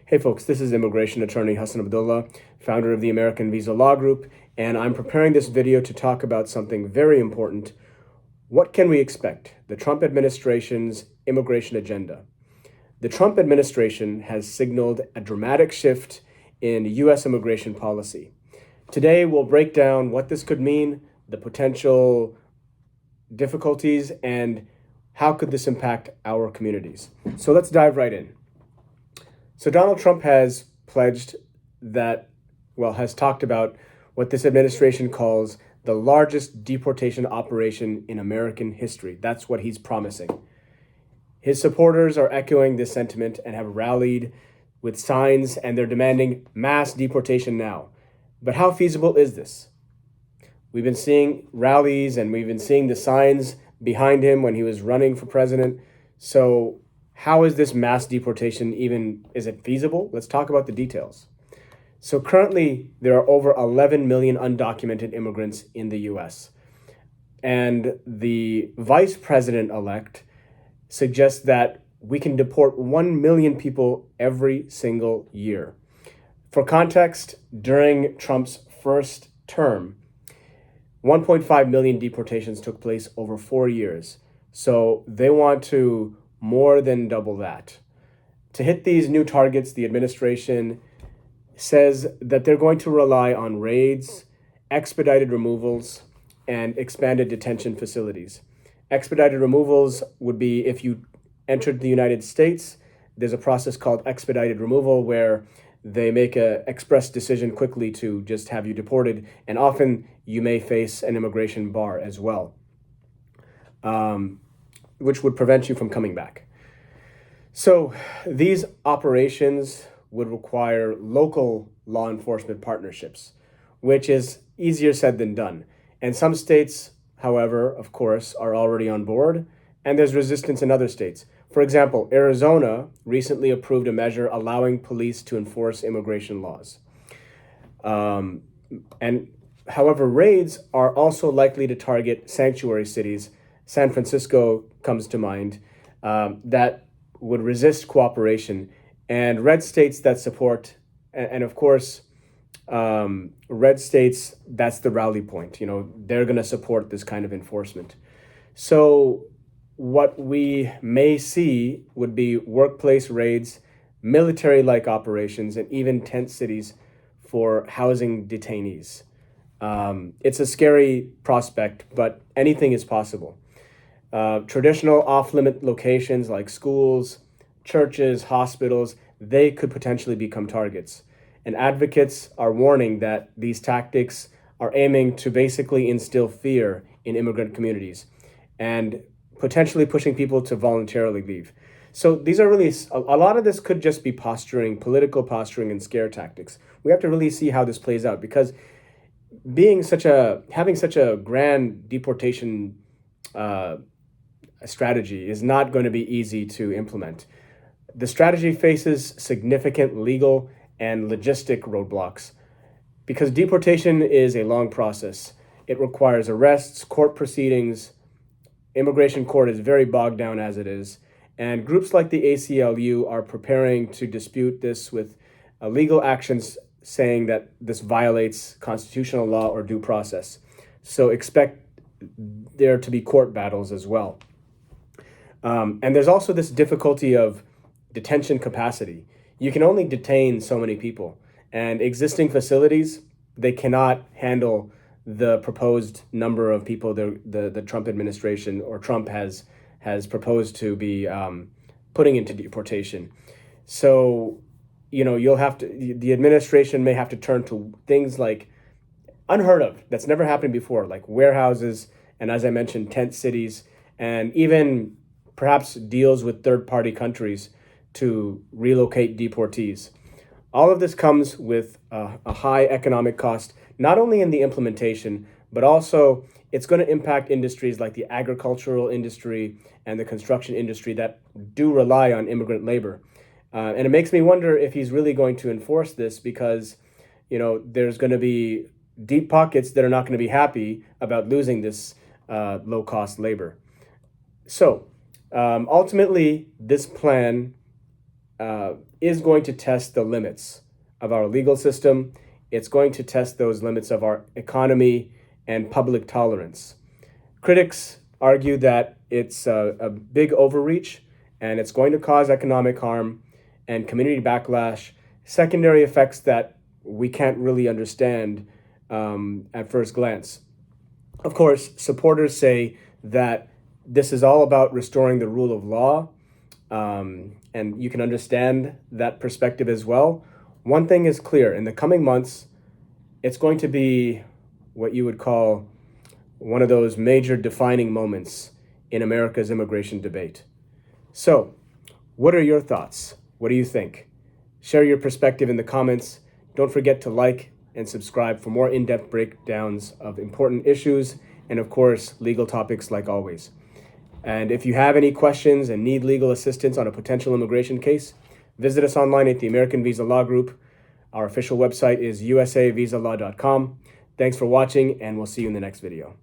Hey folks, this is immigration attorney Hassan Abdullah, founder of the American Visa Law Group, and I'm preparing this video to talk about something very important. What can we expect? The Trump administration's immigration agenda. The Trump administration has signaled a dramatic shift in U.S. immigration policy. Today, we'll break down what this could mean, the potential difficulties, and how could this impact our communities. So let's dive right in. So Donald Trump has pledged that, has talked about what this administration calls the largest deportation operation in American history. That's what he's promising. His supporters are echoing this sentiment and have rallied with signs, and they're demanding mass deportation now. But how feasible is this? We've been seeing rallies and we've been seeing the signs behind him when he was running for president. So how is this mass deportation is it feasible? Let's talk about the details. So currently, there are over 11 million undocumented immigrants in the US. And the vice president-elect suggests that we can deport 1 million people every single year. For context, during Trump's first term, 1.5 million deportations took place over 4 years. So they want to more than double that. To hit these new targets, the administration says that they're going to rely on raids, expedited removals, and expanded detention facilities. Expedited removals would be if you entered the United States, there's a process called expedited removal where they make an express decision quickly to just have you deported, and often you may face an immigration bar as well, which would prevent you from coming back. So these operations would require local law enforcement partnerships, which is easier said than done. And some states, however, of course, are already on board, and there's resistance in other states. For example, Arizona recently approved a measure allowing police to enforce immigration laws. And however, raids are also likely to target sanctuary cities. San Francisco comes to mind, that would resist cooperation, and red states that support, and of course, red states, that's the rally point. They're going to support this kind of enforcement. So what we may see would be workplace raids, military-like operations, and even tent cities for housing detainees. It's a scary prospect, but anything is possible. Traditional off-limit locations like schools, churches, hospitals, they could potentially become targets. And advocates are warning that these tactics are aiming to basically instill fear in immigrant communities and potentially pushing people to voluntarily leave. So these are really, a lot of this could just be posturing, political posturing and scare tactics. We have to really see how this plays out, because having such a grand deportation strategy is not going to be easy to implement. The strategy faces significant legal and logistic roadblocks because deportation is a long process. It requires arrests, court proceedings. Immigration court is very bogged down as it is. And groups like the ACLU are preparing to dispute this with legal actions saying that this violates constitutional law or due process. So expect there to be court battles as well. And there's also this difficulty of detention capacity. You can only detain so many people, and existing facilities, they cannot handle the proposed number of people the Trump administration or Trump has proposed to be putting into deportation. So, the administration may have to turn to things like unheard of, that's never happened before, like warehouses, and as I mentioned, tent cities, and even perhaps deals with third-party countries to relocate deportees. All of this comes with a high economic cost, not only in the implementation, but also it's going to impact industries like the agricultural industry and the construction industry that do rely on immigrant labor. And it makes me wonder if he's really going to enforce this, because, there's going to be deep pockets that are not going to be happy about losing this low-cost labor. So ultimately, this plan is going to test the limits of our legal system. It's going to test those limits of our economy and public tolerance. Critics argue that it's a big overreach and it's going to cause economic harm and community backlash, secondary effects that we can't really understand at first glance. Of course, supporters say that this is all about restoring the rule of law, and you can understand that perspective as well. One thing is clear: in the coming months, it's going to be what you would call one of those major defining moments in America's immigration debate. So, what are your thoughts? What do you think? Share your perspective in the comments. Don't forget to like and subscribe for more in-depth breakdowns of important issues and, of course, legal topics like always. And if you have any questions and need legal assistance on a potential immigration case, visit us online at the American Visa Law Group. Our official website is usavisa.law.com. Thanks for watching, and we'll see you in the next video.